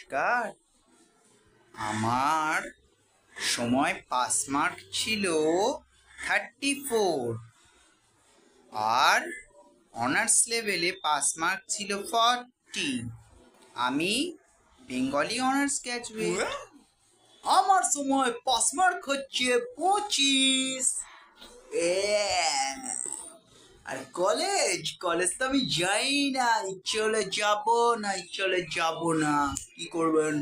নমস্কার। আমার সময় পাস মার্ক ছিল 34 আর অনার্স লেভেলে পাস মার্ক ছিল 40। আমি বেঙ্গলি অনার্স গ্র্যাজুয়েট। আমার সময় পাস মার্ক হচ্ছে 25। আর কলেজ তো আমি যাই না, ইচ্ছে হলে যাবো না, ইচ্ছে হলে যাবো না। কি করবেন?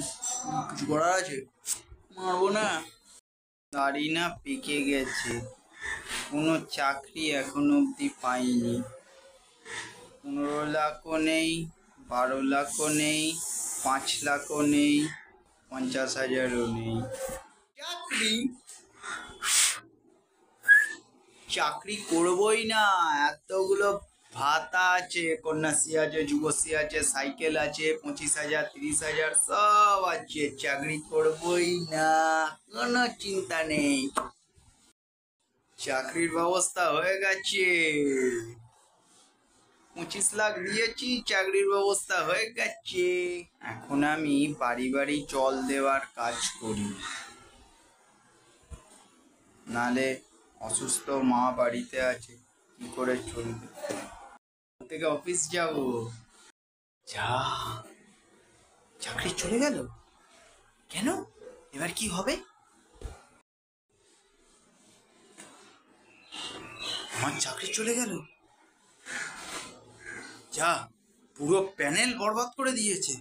কিছু করার আছে? মারবো না। দাড়ি না পেকে গেছে, কোনো চাকরি এখনো অব্দি পাইনি। 15 লাখও নেই, 12 লাখও নেই, 5 লাখও নেই, 50,000ও নেই। চাকরি করবই না। এতগুলো ভাতা আছে, কন্যাশ্রী আছে, যুবশ্রী আছে, সাইকেল আছে, 25,000, 30,000 সব আছে। চাকরি করবই না, কোনো চিন্তা নেই। চাকরির ব্যবস্থা হয়ে গেছে, 25 লাখ দিয়েছি, চাকরির ব্যবস্থা হয়ে গেছে। এখন আমি বাড়ি বাড়ি জল দেওয়ার কাজ করি, নালে অসুস্থ মা বাড়িতে আছে, কি করে চলবে? থেকে অফিস যাব। যা, চাকরি চলে গেল কেন? এবার কি হবে? আমার চাকরি চলে গেল, যা, পুরো প্যানেল বরবাদ করে দিয়েছে।